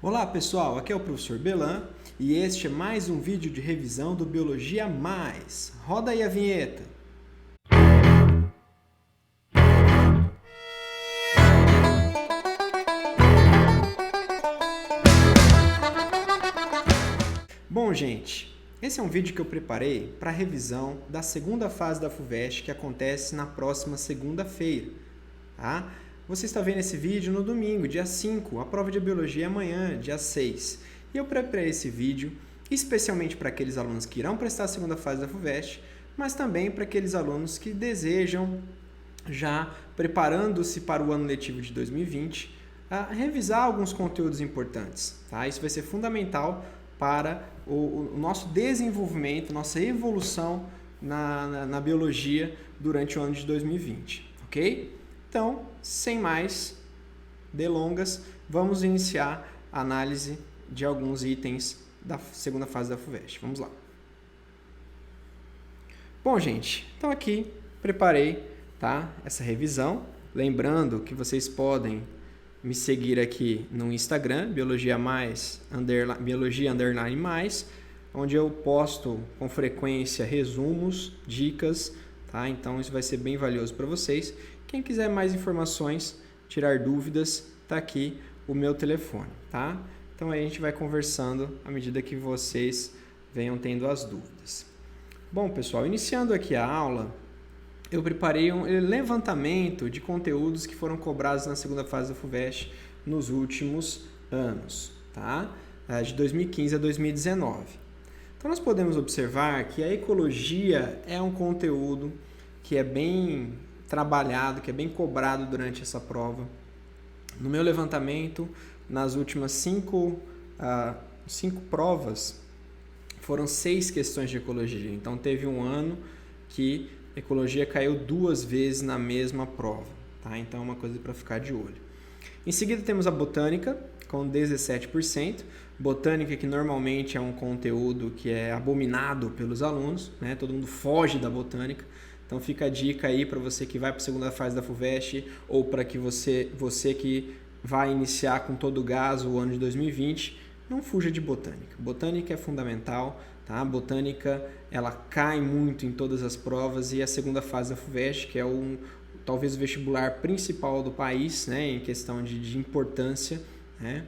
Olá pessoal, aqui é o professor Belan e este é mais um vídeo de revisão do Biologia Mais. Roda aí a vinheta. Bom gente, esse é um vídeo que eu preparei para a revisão da segunda fase da FUVEST que acontece na próxima segunda-feira. Tá? Você está vendo esse vídeo no domingo, dia 5, a prova de Biologia é amanhã, dia 6. E eu preparei esse vídeo especialmente para aqueles alunos que irão prestar a segunda fase da FUVEST, mas também para aqueles alunos que desejam, já preparando-se para o ano letivo de 2020, a revisar alguns conteúdos importantes. Tá? Isso vai ser fundamental para o nosso desenvolvimento, nossa evolução na biologia durante o ano de 2020, ok? Então, sem mais delongas, vamos iniciar a análise de alguns itens da segunda fase da FUVEST. Vamos lá. Bom, gente, então aqui preparei, tá, essa revisão. Lembrando que vocês podem me seguir aqui no Instagram, Biologia Mais, Biologia _ Mais, onde eu posto com frequência resumos, dicas, tá? Então isso vai ser bem valioso para vocês. Quem quiser mais informações, tirar dúvidas, tá aqui o meu telefone, tá? Então aí a gente vai conversando à medida que vocês venham tendo as dúvidas. Bom, pessoal, iniciando aqui a aula, eu preparei um levantamento de conteúdos que foram cobrados na segunda fase da FUVEST nos últimos anos, tá? De 2015 a 2019. Então nós podemos observar que a ecologia é um conteúdo que é bem trabalhado, que é bem cobrado durante essa prova. No meu levantamento, nas últimas cinco provas, foram 6 questões de ecologia. Então teve um ano que ecologia caiu 2 vezes na mesma prova, tá? Então é uma coisa para ficar de olho. Em seguida temos a botânica, com 17%. Botânica que normalmente é um conteúdo que é abominado pelos alunos, né? Todo mundo foge da botânica. Então fica a dica aí para você que vai para a segunda fase da FUVEST ou para que você que vai iniciar com todo o gás o ano de 2020, não fuja de botânica. Botânica é fundamental, tá? Botânica ela cai muito em todas as provas e a segunda fase da FUVEST, que é talvez o vestibular principal do país, né, em questão de importância, né,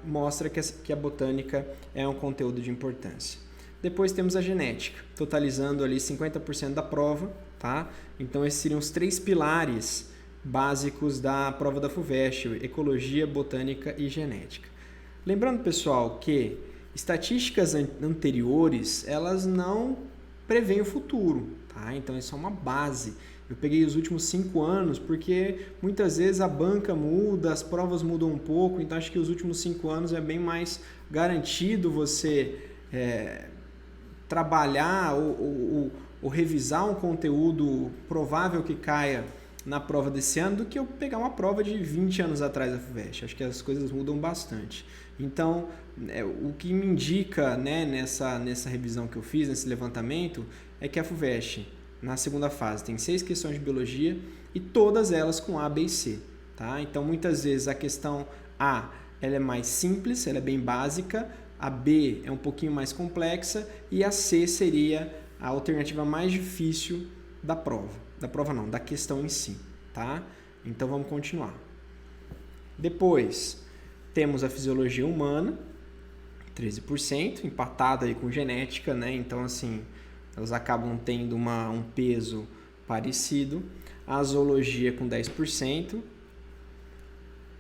mostra que a botânica é um conteúdo de importância. Depois temos a genética, totalizando ali 50% da prova, tá? Então esses seriam os 3 pilares básicos da prova da FUVEST: ecologia, botânica e genética. Lembrando, pessoal, que estatísticas anteriores, elas não preveem o futuro, tá? Então isso é uma base. Eu peguei os últimos 5 anos porque muitas vezes a banca muda, as provas mudam um pouco, então acho que os últimos 5 anos é bem mais garantido você trabalhar ou revisar um conteúdo provável que caia na prova desse ano do que eu pegar uma prova de 20 anos atrás da FUVEST. Acho que as coisas mudam bastante. Então, o que me indica, né, nessa revisão que eu fiz, nesse levantamento, é que a FUVEST, na segunda fase, tem 6 questões de biologia e todas elas com A, B e C. Tá? Então, muitas vezes a questão A ela é mais simples, ela é bem básica, a B é um pouquinho mais complexa e a C seria a alternativa mais difícil da prova. Da prova não, da questão em si, tá? Então vamos continuar. Depois temos a fisiologia humana, 13%, empatada aí com genética, né? Então assim, elas acabam tendo um peso parecido. A zoologia com 10%.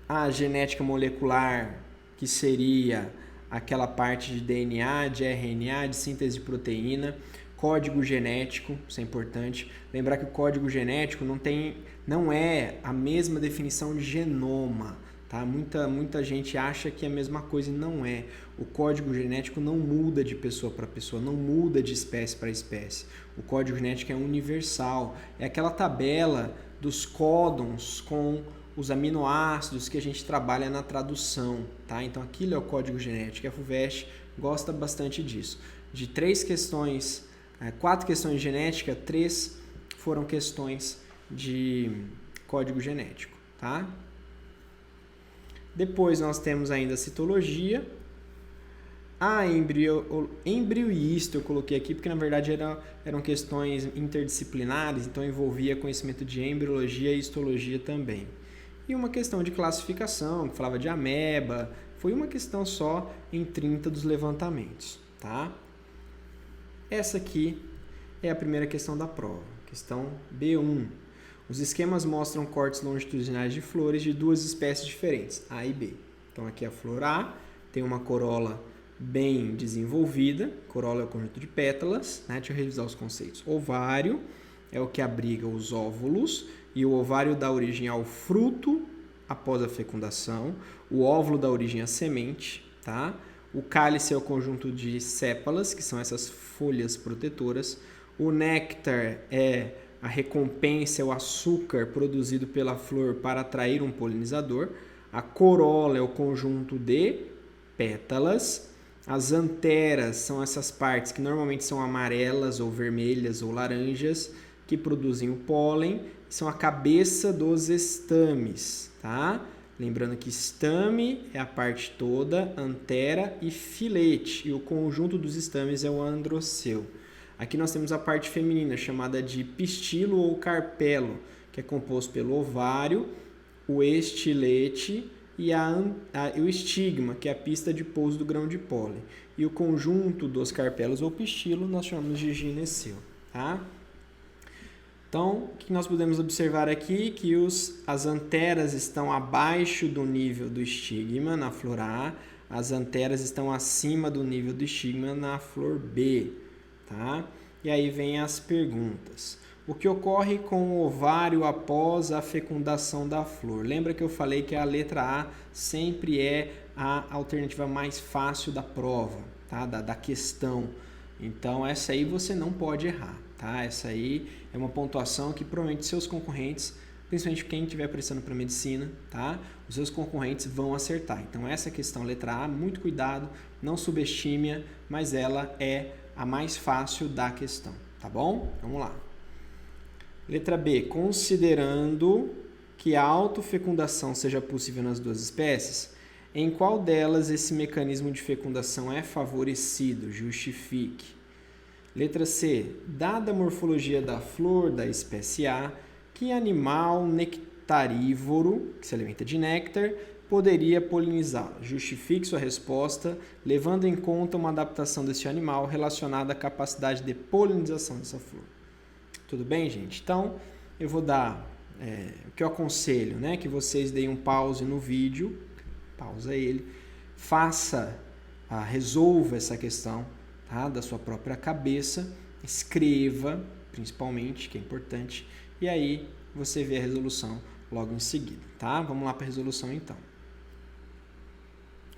A genética molecular, que seria aquela parte de DNA, de RNA, de síntese de proteína, código genético, isso é importante. Lembrar que o código genético não é a mesma definição de genoma, tá? Muita gente acha que é a mesma coisa e não é. O código genético não muda de pessoa para pessoa, não muda de espécie para espécie. O código genético é universal, é aquela tabela dos códons com os aminoácidos que a gente trabalha na tradução, tá? Então aquilo é o código genético. A FUVEST gosta bastante disso. De 4 questões de genética, 3 foram questões de código genético, tá? Depois nós temos ainda a citologia. A embrioísta eu coloquei aqui porque na verdade eram questões interdisciplinares, então envolvia conhecimento de embriologia e histologia também. E uma questão de classificação, que falava de ameba, foi uma questão só em 30 dos levantamentos, tá? Essa aqui é a primeira questão da prova, questão B1. Os esquemas mostram cortes longitudinais de flores de duas espécies diferentes, A e B. Então aqui a flor A tem uma corola bem desenvolvida, corola é o conjunto de pétalas, né? Deixa eu revisar os conceitos. Ovário é o que abriga os óvulos e o ovário dá origem ao fruto após a fecundação, o óvulo dá origem à semente, tá? O cálice é o conjunto de sépalas, que são essas folhas protetoras, o néctar é a recompensa, é o açúcar produzido pela flor para atrair um polinizador, a corola é o conjunto de pétalas, as anteras são essas partes que normalmente são amarelas ou vermelhas ou laranjas, que produzem o pólen, são a cabeça dos estames, tá? Lembrando que estame é a parte toda, antera e filete, e o conjunto dos estames é o androceu. Aqui nós temos a parte feminina, chamada de pistilo ou carpelo, que é composto pelo ovário, o estilete e o estigma, que é a pista de pouso do grão de pólen. E o conjunto dos carpelos ou pistilo nós chamamos de gineceu, tá? Então, o que nós podemos observar aqui? Que as anteras estão abaixo do nível do estigma na flor A, as anteras estão acima do nível do estigma na flor B, tá? E aí vem as perguntas. O que ocorre com o ovário após a fecundação da flor? Lembra que eu falei que a letra A sempre é a alternativa mais fácil da prova, tá? Da questão. Então, essa aí você não pode errar, tá? Essa aí é uma pontuação que provavelmente seus concorrentes, principalmente quem estiver prestando para medicina, tá? Os seus concorrentes vão acertar. Então, essa questão, letra A, muito cuidado, não subestime-a, mas ela é a mais fácil da questão, tá bom? Vamos lá. Letra B, considerando que a autofecundação seja possível nas duas espécies, em qual delas esse mecanismo de fecundação é favorecido? Justifique. Letra C, dada a morfologia da flor da espécie A, que animal nectarívoro, que se alimenta de néctar, poderia polinizá-la? Justifique sua resposta, levando em conta uma adaptação deste animal relacionada à capacidade de polinização dessa flor. Tudo bem, gente? Então, eu vou dar o que eu aconselho, né? Que vocês deem um pause no vídeo, pausa ele, resolva essa questão, tá? Da sua própria cabeça, escreva, principalmente, que é importante, e aí você vê a resolução logo em seguida, tá? Vamos lá para a resolução, então.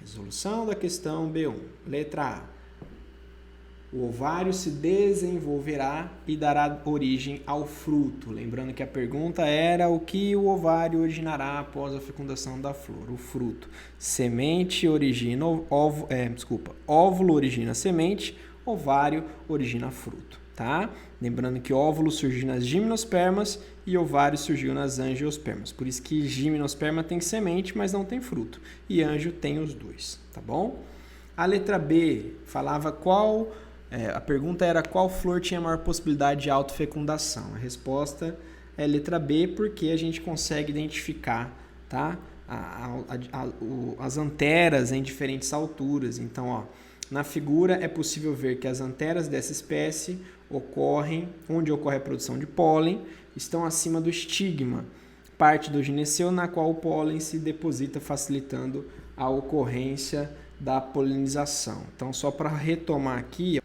Resolução da questão B1. Letra A. O ovário se desenvolverá e dará origem ao fruto. Lembrando que a pergunta era o que o ovário originará após a fecundação da flor, o fruto. Semente origina óvulo origina semente, ovário origina fruto, tá? Lembrando que óvulo surgiu nas gimnospermas e ovário surgiu nas angiospermas. Por isso que gimnosperma tem semente, mas não tem fruto. E anjo tem os dois, tá bom? A letra B falava a pergunta era qual flor tinha maior possibilidade de autofecundação. A resposta é letra B, porque a gente consegue identificar, tá? As anteras em diferentes alturas. Então, ó, na figura é possível ver que as anteras dessa espécie onde ocorre a produção de pólen, estão acima do estigma, parte do gineceu na qual o pólen se deposita, facilitando a ocorrência da polinização. Então, só para retomar aqui,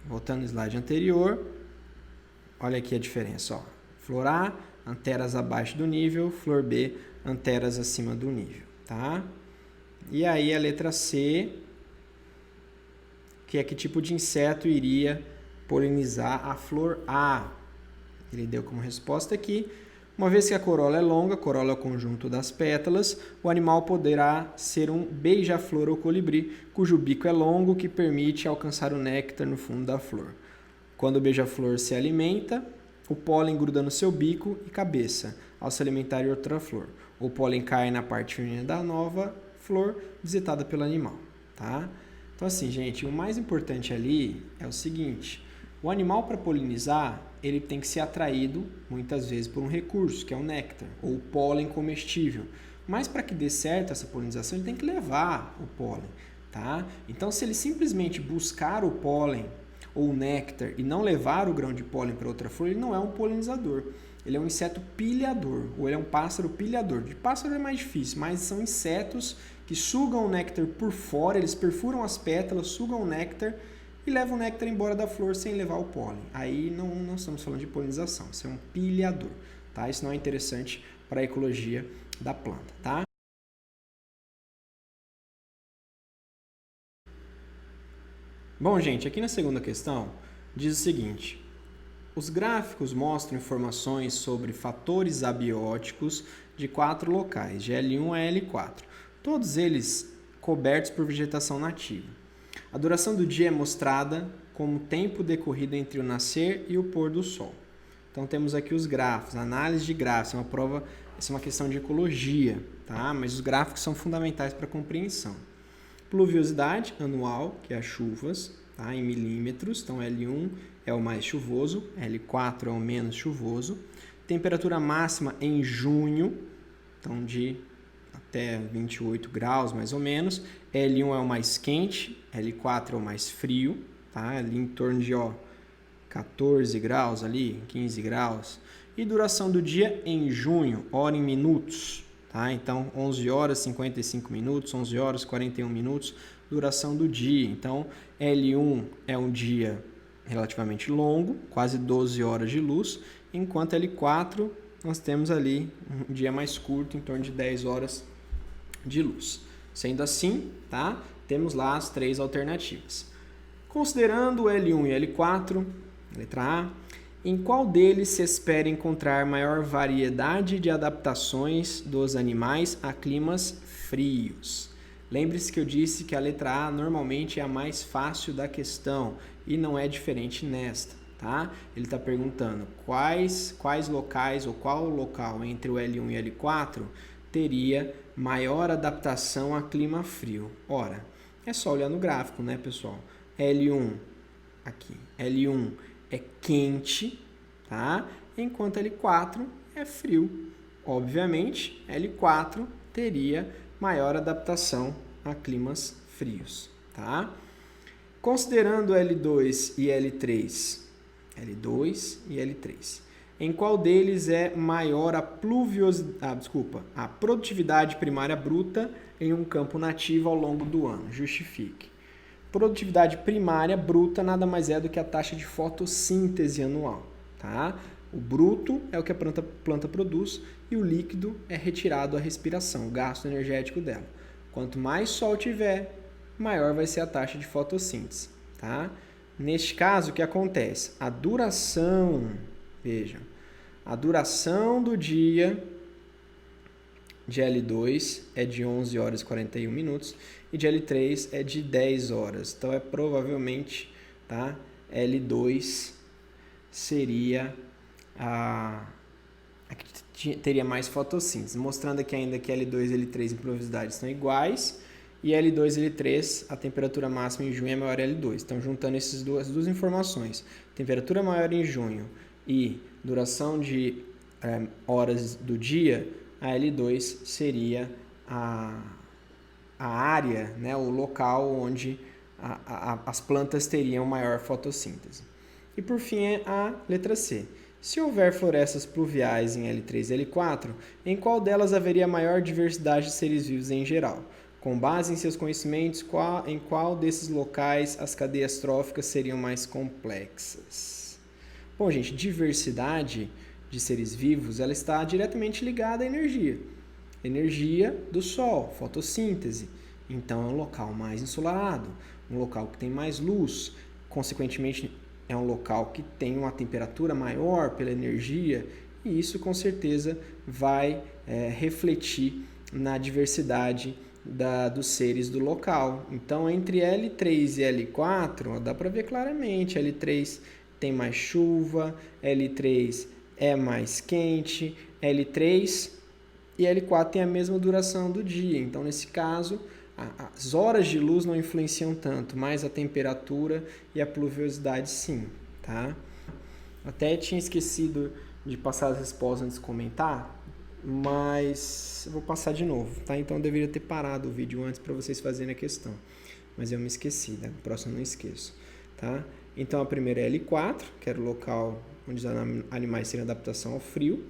voltando no slide anterior, olha aqui a diferença, ó. Flor A, anteras abaixo do nível, flor B, anteras acima do nível, tá? E aí a letra C, que é que tipo de inseto iria polinizar a flor A. Ele deu como resposta aqui, uma vez que a corola é longa, a corola é o conjunto das pétalas, o animal poderá ser um beija-flor ou colibri, cujo bico é longo, que permite alcançar o néctar no fundo da flor. Quando o beija-flor se alimenta, o pólen gruda no seu bico e cabeça, ao se alimentar de outra flor. O pólen cai na parte feminina da nova flor visitada pelo animal, tá? Então assim, gente, o mais importante ali é o seguinte: o animal, para polinizar, ele tem que ser atraído muitas vezes por um recurso, que é o néctar ou o pólen comestível. Mas para que dê certo essa polinização, ele tem que levar o pólen, tá? Então, se ele simplesmente buscar o pólen ou o néctar e não levar o grão de pólen para outra flor, ele não é um polinizador. Ele é um inseto pilhador, ou ele é um pássaro pilhador. De pássaro é mais difícil, mas são insetos que sugam o néctar por fora, eles perfuram as pétalas, sugam o néctar e levam o néctar embora da flor sem levar o pólen. Aí não estamos falando de polinização, isso é um pilhador, tá? Isso não é interessante para a ecologia da planta, tá? Bom, gente, aqui na segunda questão diz o seguinte: os gráficos mostram informações sobre fatores abióticos de 4 locais, de L1 a L4, todos eles cobertos por vegetação nativa. A duração do dia é mostrada como tempo decorrido entre o nascer e o pôr do sol. Então temos aqui os gráficos, análise de gráficos, essa é uma questão de ecologia, tá? Mas os gráficos são fundamentais para a compreensão. Pluviosidade anual, que é as chuvas, tá? Em milímetros, então L1 é o mais chuvoso, L4 é o menos chuvoso. Temperatura máxima em junho, então de até 28 graus mais ou menos. L1 é o mais quente, L4 é o mais frio, tá? Ali em torno de 14 graus ali, 15 graus. E duração do dia em junho, hora em minutos, tá? Então 11 horas 55 minutos, 11 horas 41 minutos, duração do dia. Então L1 é um dia relativamente longo, quase 12 horas de luz, enquanto L4 nós temos ali um dia mais curto, em torno de 10 horas de luz. Sendo assim, tá? Temos lá as 3 alternativas. Considerando L1 e L4, letra A, em qual deles se espera encontrar maior variedade de adaptações dos animais a climas frios? Lembre-se que eu disse que a letra A normalmente é a mais fácil da questão e não é diferente nesta, tá? Ele está perguntando quais locais ou qual local entre o L1 e L4 teria maior adaptação a clima frio. Ora, é só olhar no gráfico, né, pessoal? L1 aqui, L1 é quente, tá? Enquanto L4 é frio. Obviamente, L4 teria maior adaptação a climas frios, tá? Considerando L2 e L3, L2 e L3, em qual deles é maior a produtividade primária bruta em um campo nativo ao longo do ano? Justifique. Produtividade primária bruta nada mais é do que a taxa de fotossíntese anual, tá? O bruto é o que a planta produz e o líquido é retirado à respiração, o gasto energético dela. Quanto mais sol tiver, maior vai ser a taxa de fotossíntese, tá? Neste caso, o que acontece? A duração, vejam, a duração do dia de L2 é de 11 horas e 41 minutos e de L3 é de 10 horas. Então, é provavelmente, tá? L2 seria a que teria mais fotossíntese, mostrando aqui ainda que L2 e L3 em pluviosidade são iguais e L2 e L3, a temperatura máxima em junho é maior que L2. Então, juntando essas duas informações, temperatura maior em junho e duração de horas do dia, a L2 seria a área, né, o local onde as plantas teriam maior fotossíntese. E por fim é a letra C. Se houver florestas pluviais em L3 e L4, em qual delas haveria maior diversidade de seres vivos em geral? Com base em seus conhecimentos, em qual desses locais as cadeias tróficas seriam mais complexas? Bom, gente, diversidade de seres vivos, ela está diretamente ligada à energia. Energia do sol, fotossíntese. Então, é um local mais ensolarado, um local que tem mais luz, consequentemente, é um local que tem uma temperatura maior pela energia e isso, com certeza, vai refletir na diversidade dos seres do local. Então, entre L3 e L4, dá para ver claramente, L3 tem mais chuva, L3 é mais quente, L3 e L4 tem a mesma duração do dia. Então, nesse caso, as horas de luz não influenciam tanto, mas a temperatura e a pluviosidade sim, tá? Até tinha esquecido de passar as respostas antes de comentar, mas eu vou passar de novo, tá? Então eu deveria ter parado o vídeo antes para vocês fazerem a questão, mas eu me esqueci, né? O próximo eu não esqueço, tá? Então a primeira é L4, que era o local onde os animais têm adaptação ao frio.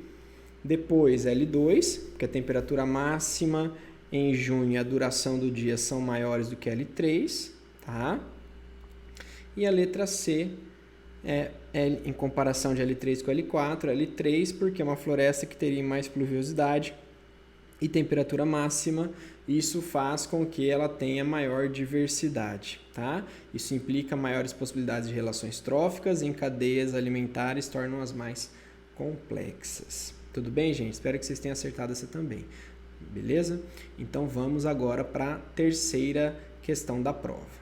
Depois L2, porque a temperatura máxima em junho e a duração do dia são maiores do que L3, tá? E a letra C é em comparação de L3 com L4, L3 porque é uma floresta que teria mais pluviosidade e temperatura máxima, isso faz com que ela tenha maior diversidade, tá? Isso implica maiores possibilidades de relações tróficas em cadeias alimentares, tornam-as mais complexas. Tudo bem, gente? Espero que vocês tenham acertado essa também, beleza? Então vamos agora para a terceira questão da prova.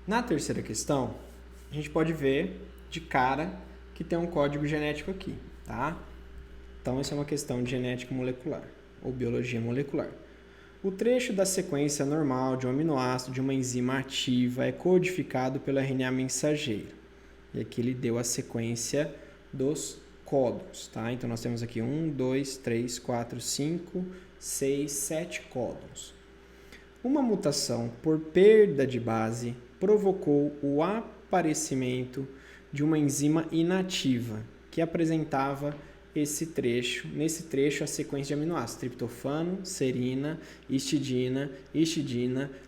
Na terceira questão, a gente pode ver de cara que tem um código genético aqui, tá? Então, essa é uma questão de genética molecular, ou biologia molecular. O trecho da sequência normal de um aminoácido de uma enzima ativa é codificado pelo RNA mensageiro. E aqui ele deu a sequência dos códons, tá? Então, nós temos aqui 1, 2, 3, 4, 5, 6, 7 códons. Uma mutação por perda de base provocou o aparecimento de uma enzima inativa que apresentava nesse trecho a sequência de aminoácidos: triptofano, serina, histidina,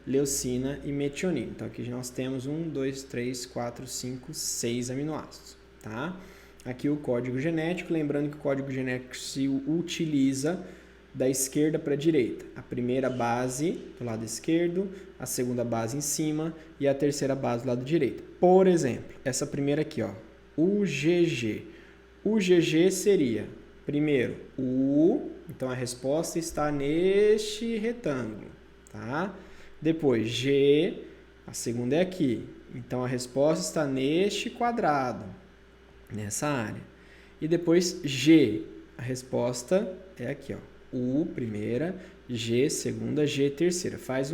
leucina e metionina. Então aqui nós temos 1, 2, 3, 4, 5, 6 aminoácidos, tá? Aqui o código genético, lembrando que o código genético se utiliza da esquerda para a direita. A primeira base do lado esquerdo, a segunda base em cima e a terceira base do lado direito. Por exemplo, essa primeira aqui, ó, UGG. UGG seria, primeiro, U, então a resposta está neste retângulo, tá? Depois, G, a segunda é aqui, então a resposta está neste quadrado, nessa área. E depois, G, a resposta é aqui, ó. U, primeira, G, segunda, G, terceira. Faz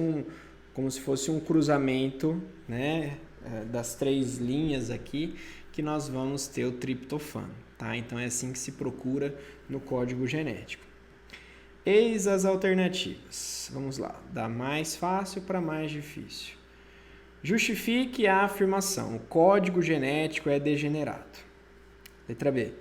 como se fosse um cruzamento, né, das três linhas aqui, que nós vamos ter o triptofano, tá? Então, é assim que se procura no código genético. Eis as alternativas. Vamos lá, da mais fácil para mais difícil. Justifique a afirmação: o código genético é degenerado. Letra B.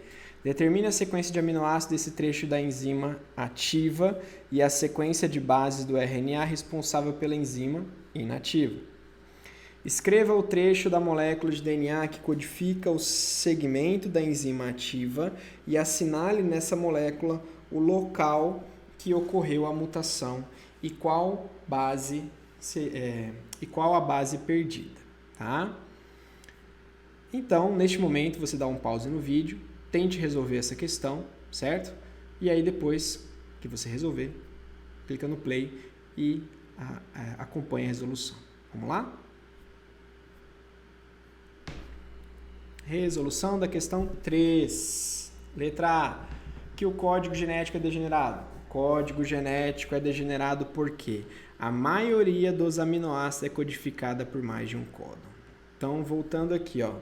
Determine a sequência de aminoácidos desse trecho da enzima ativa e a sequência de bases do RNA responsável pela enzima inativa. Escreva o trecho da molécula de DNA que codifica o segmento da enzima ativa e assinale nessa molécula o local que ocorreu a mutação e qual a base perdida, tá? Então, neste momento, você dá um pause no vídeo, tente resolver essa questão, certo? E aí, depois que você resolver, clica no play e acompanha a resolução. Vamos lá? Resolução da questão 3. Letra A. Que o código genético é degenerado. O código genético é degenerado porque a maioria dos aminoácidos é codificada por mais de um códon. Então, voltando aqui, ó.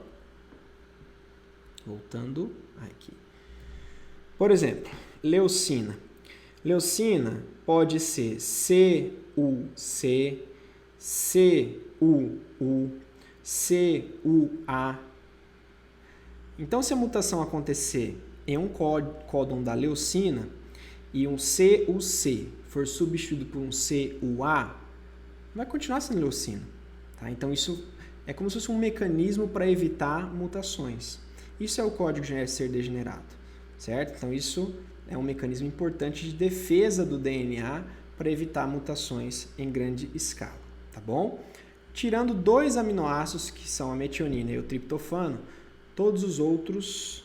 Voltando aqui. Por exemplo, leucina. Leucina pode ser CUC, CUU, CUA. Então, se a mutação acontecer em um códon da leucina e um CUC for substituído por um CUA, vai continuar sendo leucina, tá? Então, isso é como se fosse um mecanismo para evitar mutações. Isso é o código genético ser degenerado, certo? Então, isso é um mecanismo importante de defesa do DNA para evitar mutações em grande escala, tá bom? Tirando 2 aminoácidos, que são a metionina e o triptofano, todos os outros,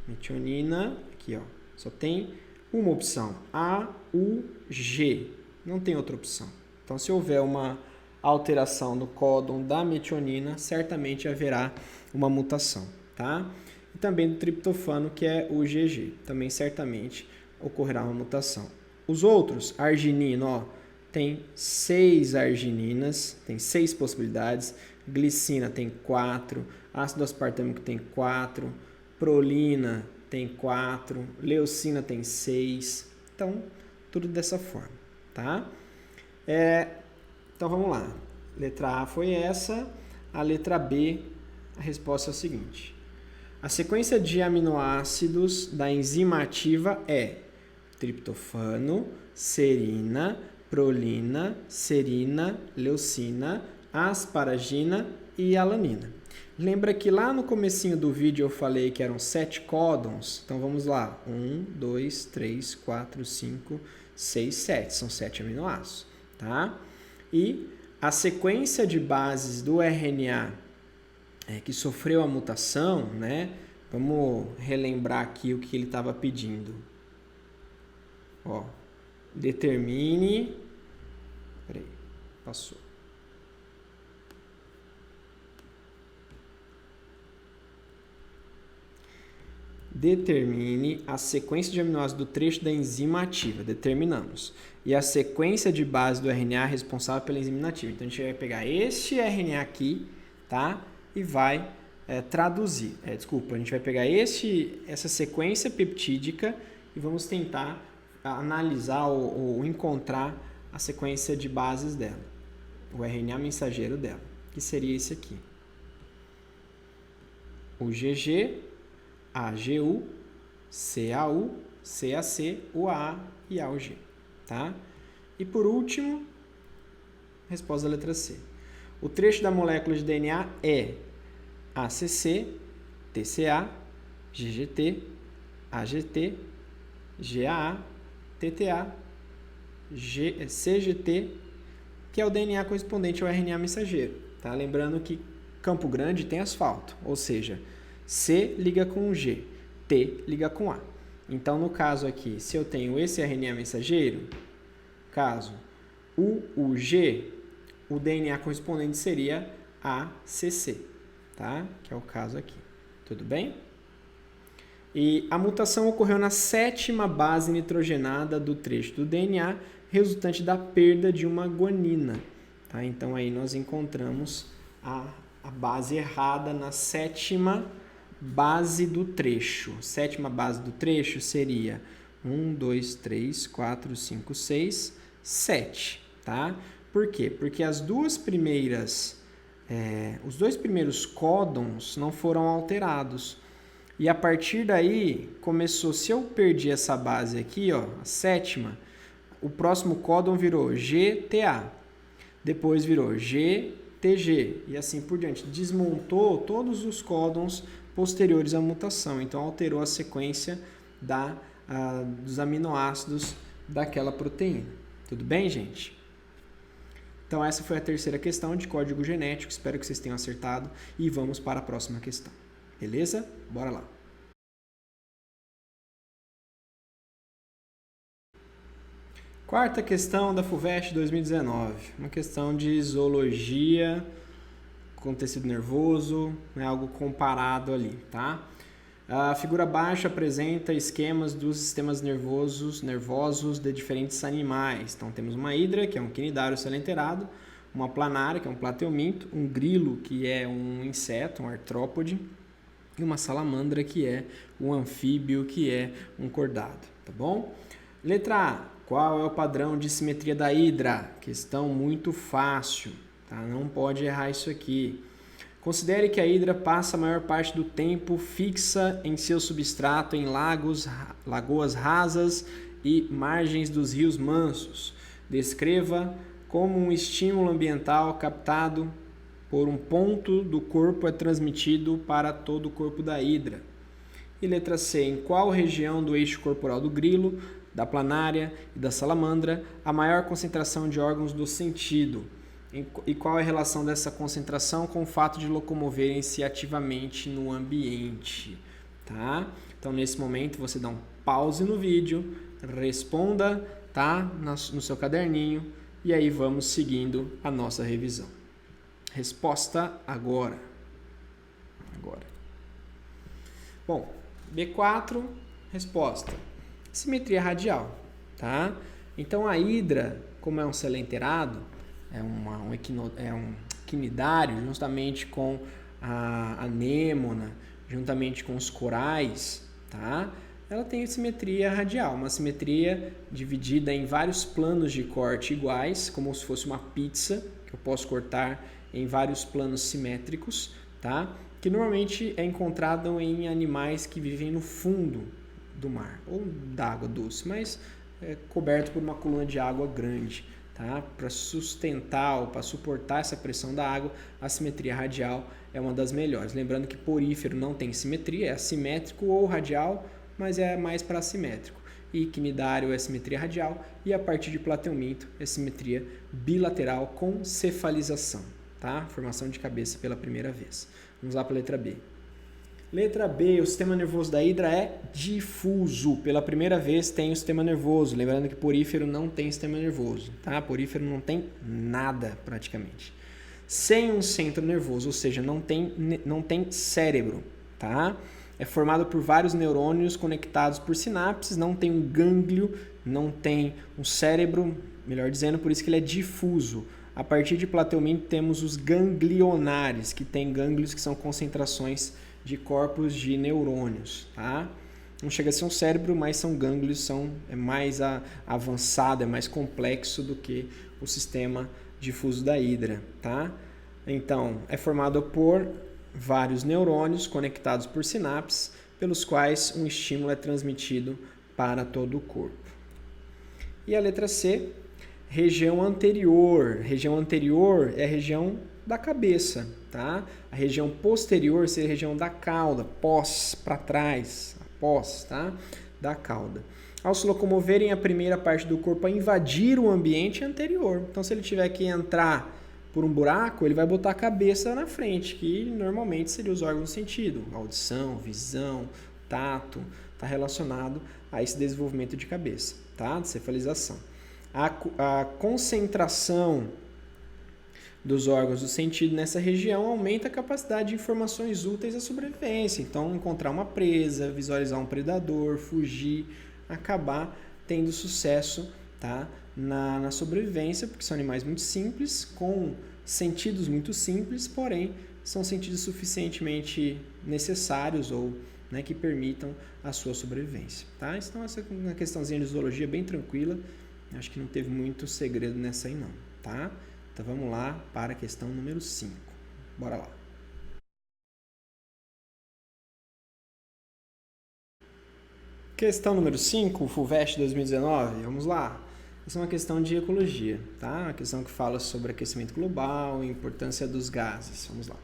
metionina, aqui ó, só tem uma opção, AUG, não tem outra opção. Então, se houver uma alteração no códon da metionina, certamente haverá uma mutação, tá? e também do triptofano, que é o GG. Também certamente ocorrerá uma mutação. Os outros, arginina, ó, tem 6 argininas, tem 6 possibilidades. Glicina tem 4, ácido aspartâmico tem 4, prolina tem 4, leucina tem 6. Então, tudo dessa forma, tá? Então, vamos lá. Letra A foi essa. A letra B, a resposta é a seguinte. A sequência de aminoácidos da enzima ativa é triptofano, serina, prolina, serina, leucina, asparagina e alanina. Lembra que lá no comecinho do vídeo eu falei que eram 7 códons? Então vamos lá. 1, 2, 3, 4, 5, 6, 7. São 7 aminoácidos, tá? E a sequência de bases do RNA que sofreu a mutação, né? Vamos relembrar aqui o que ele estava pedindo. Ó, determine... Peraí, passou. Determine a sequência de aminoácidos do trecho da enzima ativa. Determinamos. E a sequência de base do RNA responsável pela enzima inativa. Então, a gente vai pegar este RNA aqui, tá? E vai traduzir. A gente vai pegar essa sequência peptídica e vamos tentar analisar ou encontrar a sequência de bases dela. O RNA mensageiro dela, que seria esse aqui. O GG, AGU, CAU, CAC, UAA e AUG, tá? E por último, resposta da letra C. O trecho da molécula de DNA é ACC, TCA, GGT, AGT, GAA, TTA, CGT, que é o DNA correspondente ao RNA mensageiro, tá? Lembrando que Campo Grande tem asfalto, ou seja, C liga com G, T liga com A. Então, no caso aqui, se eu tenho esse RNA mensageiro, caso UG, o DNA correspondente seria ACC, tá? Que é o caso aqui. Tudo bem? E a mutação ocorreu na 7ª base nitrogenada do trecho do DNA, resultante da perda de uma guanina, tá? Então, aí nós encontramos a base errada na 7ª base do trecho. 7ª base do trecho seria 1, 2, 3, 4, 5, 6, 7, tá? Por quê? Porque os dois primeiros códons não foram alterados. E a partir daí, começou, se eu perdi essa base aqui, ó, a 7ª, o próximo códon virou GTA, depois virou GTG e assim por diante. Desmontou todos os códons posteriores à mutação, então alterou a sequência dos aminoácidos daquela proteína. Tudo bem, gente? Então essa foi a terceira questão de código genético, espero que vocês tenham acertado e vamos para a próxima questão. Beleza? Bora lá. Quarta questão da FUVEST 2019, uma questão de zoologia com tecido nervoso, algo comparado ali, tá? A figura abaixo apresenta esquemas dos sistemas nervosos de diferentes animais. Então temos uma hidra, que é um quinidário selenterado, uma planária, que é um plateuminto, um grilo, que é um inseto, um artrópode, e uma salamandra, que é um anfíbio, que é um cordado, tá bom? Letra A. Qual é o padrão de simetria da hidra? Questão muito fácil, tá? Não pode errar isso aqui. Considere que a hidra passa a maior parte do tempo fixa em seu substrato em lagos, lagoas rasas e margens dos rios mansos. Descreva como um estímulo ambiental captado por um ponto do corpo é transmitido para todo o corpo da hidra. E letra C. Em qual região do eixo corporal do grilo, da planária e da salamandra a maior concentração de órgãos do sentido? E qual é a relação dessa concentração com o fato de locomoverem-se ativamente no ambiente? Tá? Então, nesse momento, você dá um pause no vídeo, responda, tá? No seu caderninho, e aí vamos seguindo a nossa revisão. Resposta agora. Bom, B4, resposta. Simetria radial, tá? Então a hidra, como é um selenterado, é um quinidário, juntamente com a anêmona, juntamente com os corais, tá? Ela tem simetria radial, uma simetria dividida em vários planos de corte iguais, como se fosse uma pizza, que eu posso cortar em vários planos simétricos, tá? Que normalmente é encontrado em animais que vivem no fundo do mar, ou da água doce, mas é coberto por uma coluna de água grande. Tá? Para sustentar ou para suportar essa pressão da água, a simetria radial é uma das melhores. Lembrando que porífero não tem simetria, é assimétrico ou radial, mas é mais para assimétrico. E quinidário é simetria radial e a partir de plateuminto é simetria bilateral com cefalização, tá? Formação de cabeça pela primeira vez. Vamos lá para a letra B. Letra B, o sistema nervoso da hidra é difuso. Pela primeira vez tem o sistema nervoso. Lembrando que porífero não tem sistema nervoso, tá? Porífero não tem nada praticamente. Sem um centro nervoso, ou seja, não tem cérebro, tá? É formado por vários neurônios conectados por sinapses, não tem um gânglio, não tem um cérebro, melhor dizendo, por isso que ele é difuso. A partir de plateuminto temos os ganglionares, que tem gânglios que são concentrações de corpos de neurônios, tá? Não chega a ser um cérebro, mas são gânglios, é mais avançado, é mais complexo do que o sistema difuso da hidra, tá? Então, é formado por vários neurônios conectados por sinapses, pelos quais um estímulo é transmitido para todo o corpo. E a letra C, região anterior. Região anterior é a região da cabeça, tá? A região posterior seria a região da cauda, pós, para trás, pós, tá? Da cauda. Ao se locomoverem, a primeira parte do corpo a invadir o ambiente anterior. Então, se ele tiver que entrar por um buraco, ele vai botar a cabeça na frente, que normalmente seria os órgãos do sentido, audição, visão, tato, está relacionado a esse desenvolvimento de cabeça, tá? De cefalização. A concentração dos órgãos do sentido nessa região aumenta a capacidade de informações úteis à sobrevivência. Então, encontrar uma presa, visualizar um predador, fugir, acabar tendo sucesso, tá? Na sobrevivência, porque são animais muito simples, com sentidos muito simples, porém são sentidos suficientemente necessários ou, né, que permitam a sua sobrevivência. Tá? Então, essa é uma questãozinha de zoologia bem tranquila, acho que não teve muito segredo nessa aí não. Tá? Então vamos lá para a questão número 5. Bora lá. Questão número 5, FUVEST 2019, vamos lá. Essa é uma questão de ecologia, tá? Uma questão que fala sobre aquecimento global e importância dos gases. Vamos lá.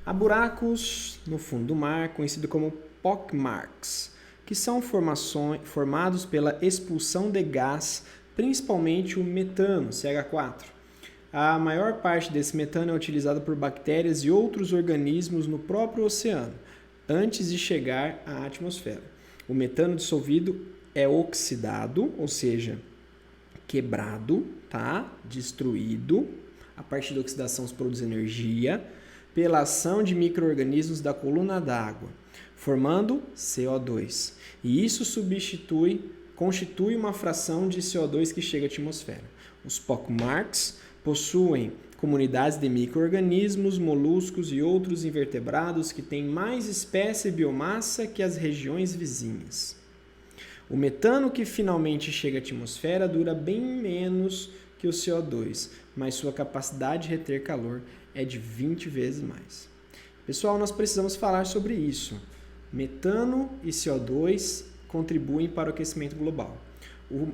Há buracos no fundo do mar, conhecido como pockmarks, que são formados pela expulsão de gás, principalmente o metano, CH4. A maior parte desse metano é utilizada por bactérias e outros organismos no próprio oceano, antes de chegar à atmosfera. O metano dissolvido é oxidado, ou seja, quebrado, tá? Destruído. A partir da oxidação se produz energia pela ação de micro-organismos da coluna d'água, formando CO2. E isso constitui uma fração de CO2 que chega à atmosfera. Os pockmarks possuem comunidades de micro-organismos, moluscos e outros invertebrados que têm mais espécie e biomassa que as regiões vizinhas. O metano que finalmente chega à atmosfera dura bem menos que o CO2, mas sua capacidade de reter calor é de 20 vezes mais. Pessoal, nós precisamos falar sobre isso. Metano e CO2 contribuem para o aquecimento global.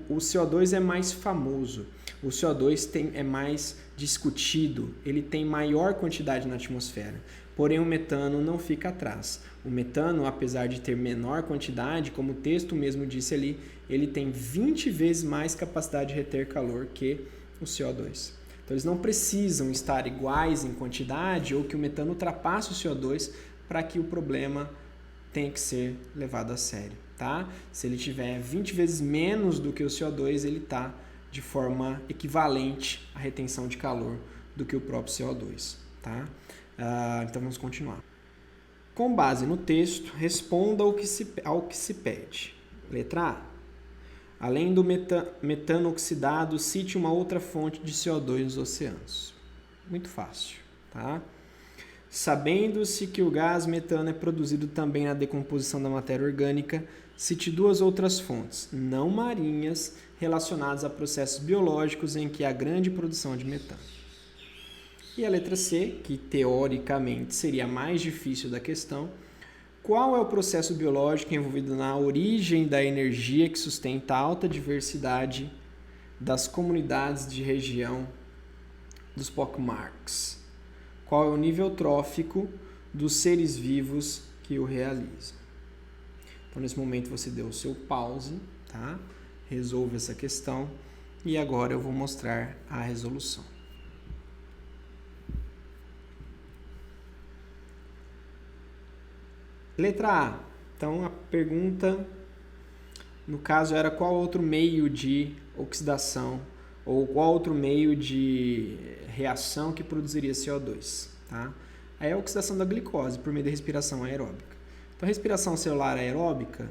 O CO2 é mais famoso, o CO2 é mais discutido, ele tem maior quantidade na atmosfera, porém o metano não fica atrás. O metano, apesar de ter menor quantidade, como o texto mesmo disse ali, ele tem 20 vezes mais capacidade de reter calor que o CO2. Então eles não precisam estar iguais em quantidade ou que o metano ultrapasse o CO2 para que o problema tenha que ser levado a sério. Tá? Se ele tiver 20 vezes menos do que o CO2, ele está de forma equivalente à retenção de calor do que o próprio CO2. Tá? Então vamos continuar. Com base no texto, responda ao que se pede. Letra A. Além do metano oxidado, cite uma outra fonte de CO2 nos oceanos. Muito fácil, tá? Sabendo-se que o gás metano é produzido também na decomposição da matéria orgânica, cite 2 outras fontes, não marinhas, relacionadas a processos biológicos em que há grande produção de metano. E a letra C, que teoricamente seria a mais difícil da questão, qual é o processo biológico envolvido na origem da energia que sustenta a alta diversidade das comunidades de região dos Pockmarks? Qual é o nível trófico dos seres vivos que o realizam? Então, nesse momento, você deu o seu pause, tá? Resolve essa questão e agora eu vou mostrar a resolução. Letra A. Então, a pergunta, no caso, era qual outro meio de oxidação ou qual outro meio de reação que produziria CO2. Tá? Aí é a oxidação da glicose por meio da respiração aeróbica. Então, a respiração celular aeróbica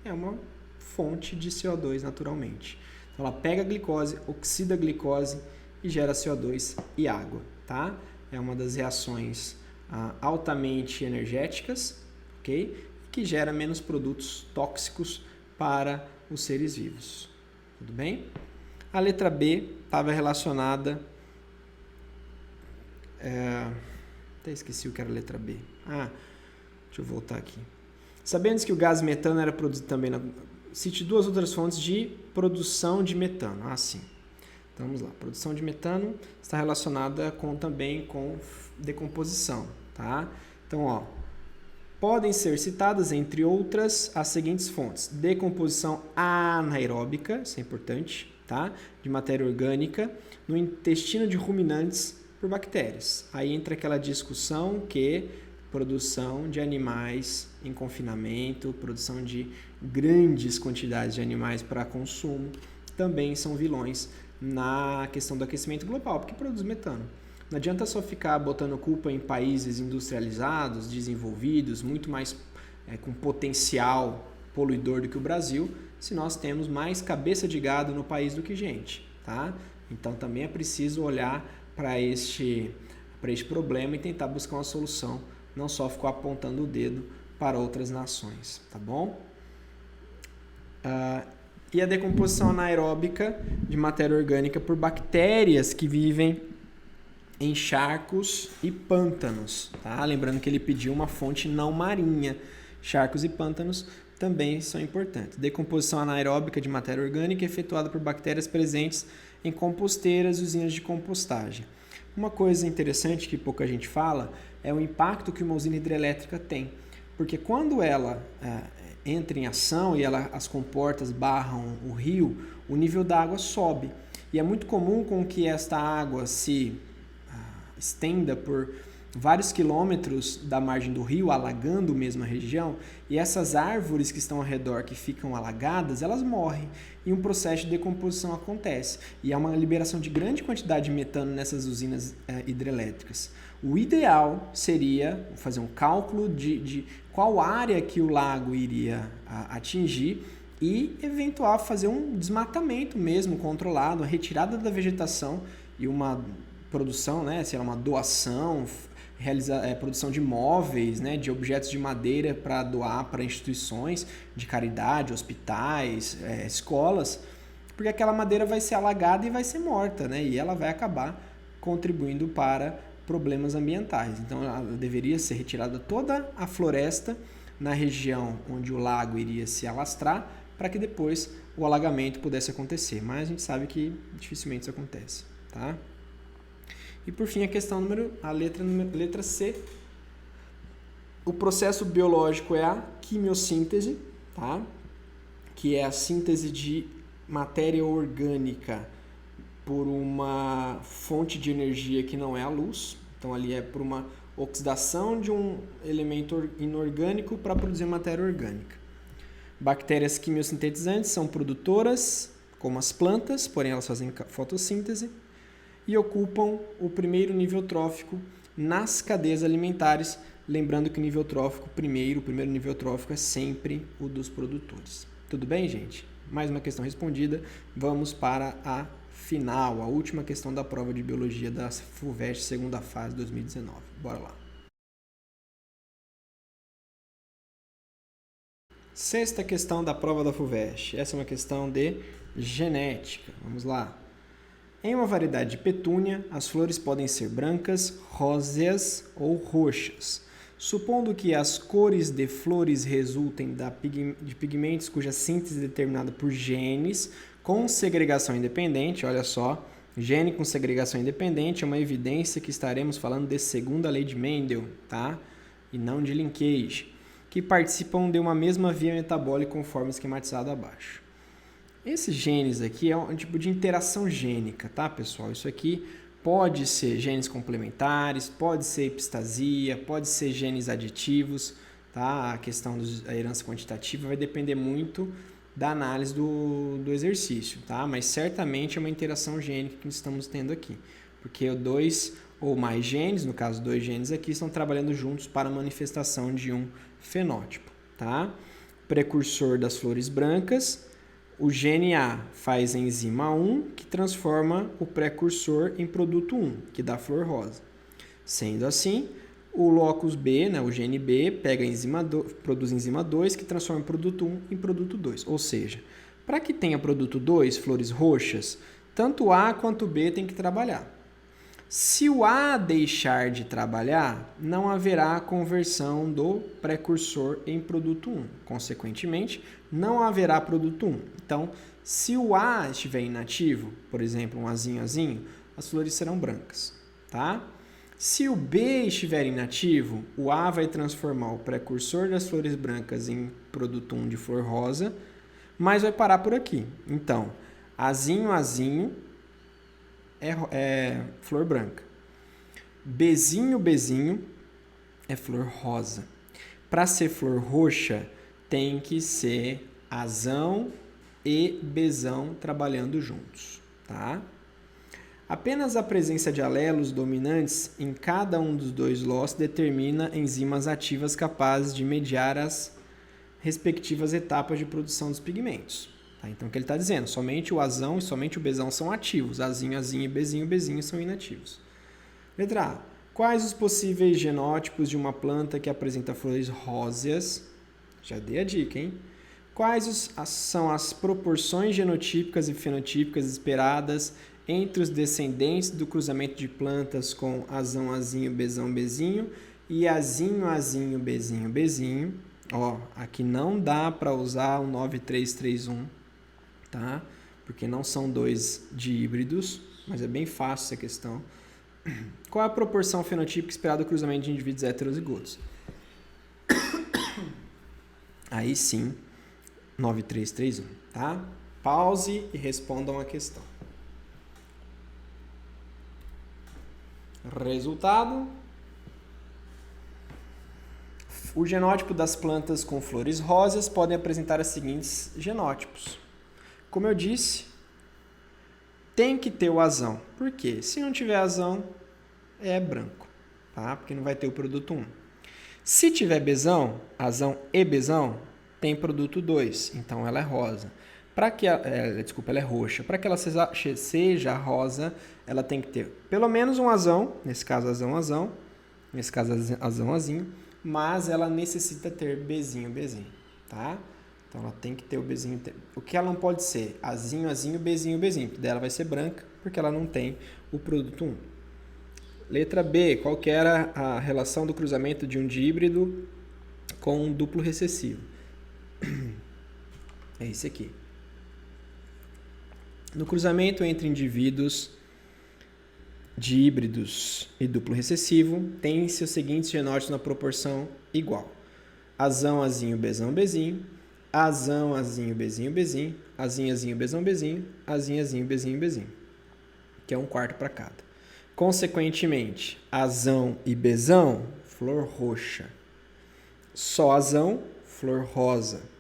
é uma fonte de CO2 naturalmente. Então, ela pega a glicose, oxida a glicose e gera CO2 e água. Tá? É uma das reações altamente energéticas, ok? Que gera menos produtos tóxicos para os seres vivos. Tudo bem? A letra B estava relacionada... até esqueci o que era a letra B. Deixa eu voltar aqui. Sabendo que o gás metano era produzido também cite 2 outras fontes de produção de metano. Sim. Então, vamos lá. Produção de metano está relacionada também com decomposição. Tá? Então, podem ser citadas, entre outras, as seguintes fontes. Decomposição anaeróbica, isso é importante, tá? De matéria orgânica, no intestino de ruminantes por bactérias. Aí entra aquela discussão que produção de animais em confinamento, produção de grandes quantidades de animais para consumo, também são vilões na questão do aquecimento global, porque produz metano. Não adianta só ficar botando culpa em países industrializados, desenvolvidos, muito mais com potencial poluidor do que o Brasil, se nós temos mais cabeça de gado no país do que gente. Tá? Então também é preciso olhar para este problema e tentar buscar uma solução, não só ficar apontando o dedo para outras nações. Tá bom? E a decomposição anaeróbica de matéria orgânica por bactérias que vivem em charcos e pântanos, tá? Lembrando que ele pediu uma fonte não marinha. Charcos e pântanos também são importantes. Decomposição anaeróbica de matéria orgânica efetuada por bactérias presentes em composteiras e usinas de compostagem. Uma coisa interessante que pouca gente fala é o impacto que uma usina hidrelétrica tem, porque quando ela entra em ação e as comportas barram o rio, o nível da água sobe. E é muito comum com que esta água se estenda por vários quilômetros da margem do rio, alagando mesmo a região, e essas árvores que estão ao redor, que ficam alagadas, elas morrem, e um processo de decomposição acontece, e há uma liberação de grande quantidade de metano nessas usinas hidrelétricas. O ideal seria fazer um cálculo de qual área que o lago iria atingir e, eventual, fazer um desmatamento mesmo controlado, a retirada da vegetação e uma produção, né, se é uma doação, produção de móveis, né, de objetos de madeira para doar para instituições de caridade, hospitais, escolas, porque aquela madeira vai ser alagada e vai ser morta, né, e ela vai acabar contribuindo para problemas ambientais. Então, ela deveria ser retirada toda a floresta na região onde o lago iria se alastrar, para que depois o alagamento pudesse acontecer. Mas a gente sabe que dificilmente isso acontece, tá? E por fim, a letra C. O processo biológico é a quimiossíntese, tá? Que é a síntese de matéria orgânica por uma fonte de energia que não é a luz. Então, ali é por uma oxidação de um elemento inorgânico para produzir matéria orgânica. Bactérias quimiosintetizantes são produtoras, como as plantas, porém elas fazem fotossíntese, e ocupam o primeiro nível trófico nas cadeias alimentares, lembrando que o nível trófico o primeiro nível trófico é sempre o dos produtores. Tudo bem, gente? Mais uma questão respondida. Vamos para a final, a última questão da prova de biologia da FUVEST, segunda fase 2019. Bora lá. Sexta questão da prova da FUVEST. Essa é uma questão de genética. Vamos lá. Em uma variedade de petúnia, as flores podem ser brancas, róseas ou roxas. Supondo que as cores de flores resultem de pigmentos cuja síntese é determinada por genes com segregação independente, olha só, gene com segregação independente é uma evidência que estaremos falando de segunda lei de Mendel, tá? E não de linkage, que participam de uma mesma via metabólica conforme esquematizado abaixo. Esses genes aqui é um tipo de interação gênica, tá, pessoal? Isso aqui pode ser genes complementares, pode ser epistasia, pode ser genes aditivos, tá? A questão da herança quantitativa vai depender muito da análise do exercício, tá? Mas certamente é uma interação gênica que estamos tendo aqui, porque dois ou mais genes, no caso 2 genes aqui, estão trabalhando juntos para a manifestação de um fenótipo, tá? Precursor das flores brancas. O gene A faz a enzima 1, que transforma o precursor em produto 1, que dá flor rosa. Sendo assim, o locus B, né, o gene B, pega a enzima produz a enzima 2, que transforma o produto 1 em produto 2. Ou seja, para que tenha produto 2, flores roxas, tanto A quanto B tem que trabalhar. Se o A deixar de trabalhar, não haverá conversão do precursor em produto 1. Consequentemente, não haverá produto 1. Então, se o A estiver inativo, por exemplo, um Azinho, as flores serão brancas, tá? Se o B estiver inativo, o A vai transformar o precursor das flores brancas em produto 1 de flor rosa, mas vai parar por aqui. Então, Azinho é flor branca. Bzinho é flor rosa. Para ser flor roxa, tem que ser Azão e Bzão trabalhando juntos, tá? Apenas a presença de alelos dominantes em cada um dos dois lós determina enzimas ativas capazes de mediar as respectivas etapas de produção dos pigmentos. Tá? Então, o que ele está dizendo? Somente o Azão e somente o Bzão são ativos. Azinho e Bzinho são inativos. Letra A. Quais os possíveis genótipos de uma planta que apresenta flores róseas? Já dei a dica, hein? Quais são as proporções genotípicas e fenotípicas esperadas entre os descendentes do cruzamento de plantas com Azão, Bzão e Azinho, Bzinho? Ó, aqui não dá para usar o 9331, tá? Porque não são dois díbridos, mas é bem fácil essa questão. Qual é a proporção fenotípica esperada do cruzamento de indivíduos heterozigotos? Aí sim, 9331, tá? Pause e respondam a questão. Resultado. O genótipo das plantas com flores rosas podem apresentar os seguintes genótipos. Como eu disse, tem que ter o azão. Por quê? Se não tiver azão, é branco, tá? Porque não vai ter o produto 1. Se tiver Bzão, azão e Bzão, tem produto 2, então ela é rosa. Ela é roxa. Para que ela seja rosa, ela tem que ter pelo menos um azão, nesse caso azão, nesse caso azãozinho, mas ela necessita ter Bzinho, tá? Então ela tem que ter o Bzinho. O que ela não pode ser? Azinho, Bzinho. Dela vai ser branca, porque ela não tem o produto 1. Letra B. Qual que era a relação do cruzamento de um díbrido com um duplo recessivo? É esse aqui. No cruzamento entre indivíduos díbridos e duplo recessivo, tem-se os seguintes genótipos na proporção igual. Azão, Bzão, Azão, Bzinho, Azinho, Bzão, Azinho, Bzinho, que é um quarto para cada. Consequentemente, Azão e Bzão, flor roxa. Só Azão, flor rosa.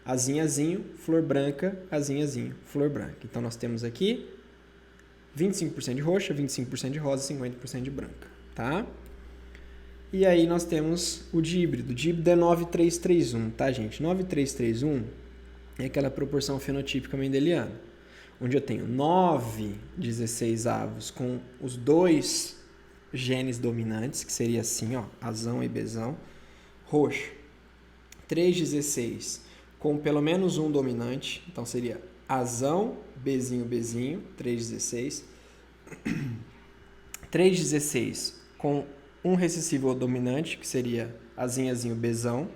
Azinho, flor branca, Azinho, flor branca. Então, nós temos aqui 25% de roxa, 25% de rosa e 50% de branca, tá? E aí nós temos o díbrido. O díbrido é 9331, tá, gente? 9331 é aquela proporção fenotípica mendeliana, onde eu tenho 9/16 com os dois genes dominantes, que seria assim, ó, Azão e Bzão, roxo. 3/16 com pelo menos um dominante, então seria Azão, Bzinho, 3/16. 3/16 com um recessivo dominante, que seria Azinhazinho, Bzão,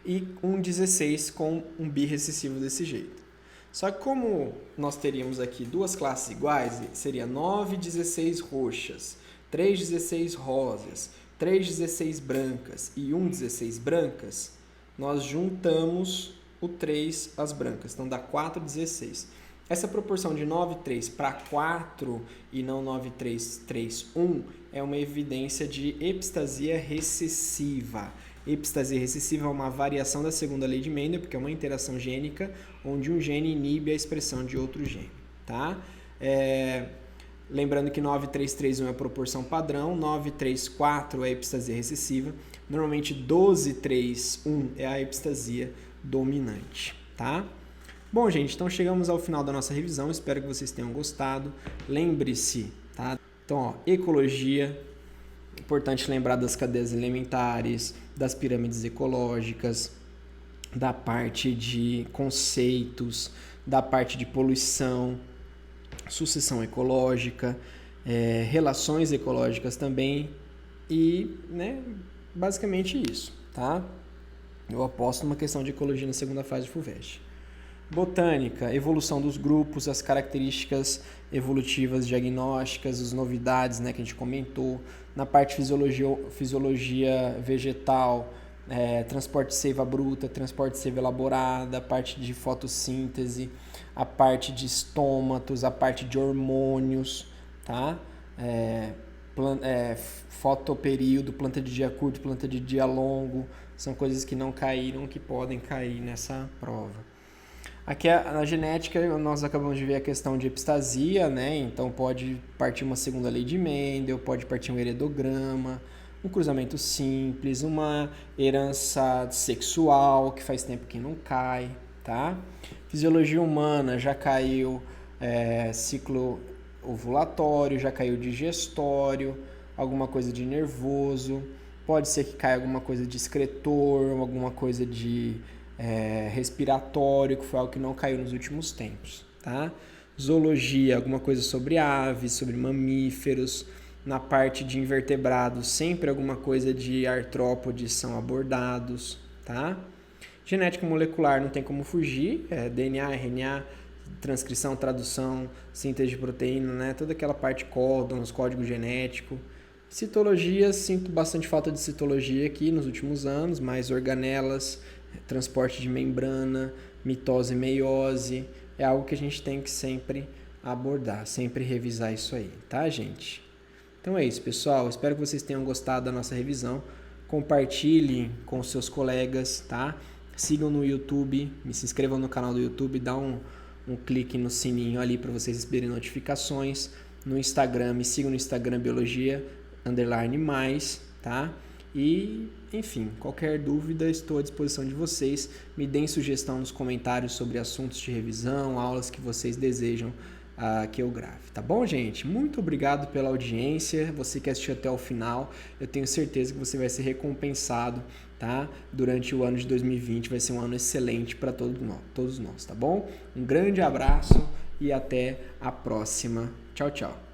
e 1/16 com um birrecessivo desse jeito. Só que como nós teríamos aqui duas classes iguais, seria 9/16 roxas, 3/16 rosas, 3/16 brancas e 1/16 brancas, nós juntamos o 3 às brancas, então dá 4/16. Essa proporção de 9/3 para 4 e não 9/3/3/1 é uma evidência de epistasia recessiva. Epistasia recessiva é uma variação da segunda lei de Mendel, porque é uma interação gênica onde um gene inibe a expressão de outro gene. Tá? Lembrando que 9/3/3/1 é a proporção padrão, 9/3/4 é a epistasia recessiva, normalmente 12/3/1 é a epistasia dominante. Tá? Bom, gente, então chegamos ao final da nossa revisão, espero que vocês tenham gostado. Lembre-se, tá? Então, ó, ecologia, importante lembrar das cadeias elementares, das pirâmides ecológicas, da parte de conceitos, da parte de poluição, sucessão ecológica, relações ecológicas também e, né, basicamente isso, tá? Eu aposto numa questão de ecologia na segunda fase de FUVEST. Botânica, evolução dos grupos, as características evolutivas diagnósticas, as novidades, né, que a gente comentou. Na parte de fisiologia vegetal, transporte de seiva bruta, transporte de seiva elaborada, a parte de fotossíntese, a parte de estômatos, a parte de hormônios, tá? Fotoperíodo, planta de dia curto, planta de dia longo, são coisas que não caíram, que podem cair nessa prova. Aqui na genética nós acabamos de ver a questão de epistasia, né? Então pode partir uma segunda lei de Mendel, pode partir um heredograma, um cruzamento simples, uma herança sexual, que faz tempo que não cai, tá? Fisiologia humana já caiu ciclo ovulatório, já caiu digestório, alguma coisa de nervoso, pode ser que caia alguma coisa de excretor, alguma coisa de respiratório, que foi algo que não caiu nos últimos tempos, tá? Zoologia, alguma coisa sobre aves, sobre mamíferos. Na parte de invertebrados, sempre alguma coisa de artrópodes são abordados, tá? Genética molecular não tem como fugir, DNA, RNA, transcrição, tradução, síntese de proteína, né? Toda aquela parte códons, código genético. Citologia, sinto bastante falta de citologia aqui nos últimos anos, mais organelas, transporte de membrana, mitose e meiose, é algo que a gente tem que sempre abordar, sempre revisar isso aí, tá, gente? Então é isso, pessoal, espero que vocês tenham gostado da nossa revisão, compartilhem com seus colegas, tá? Sigam no YouTube, se inscrevam no canal do YouTube, dá um clique no sininho ali para vocês receberem notificações, no Instagram, me sigam no Instagram biologia_mais, tá? E, enfim, qualquer dúvida, estou à disposição de vocês. Me deem sugestão nos comentários sobre assuntos de revisão, aulas que vocês desejam que eu grave. Tá bom, gente? Muito obrigado pela audiência. Você que assistiu até o final, eu tenho certeza que você vai ser recompensado, tá? Durante o ano de 2020, vai ser um ano excelente para todos nós, tá bom? Um grande abraço e até a próxima. Tchau, tchau.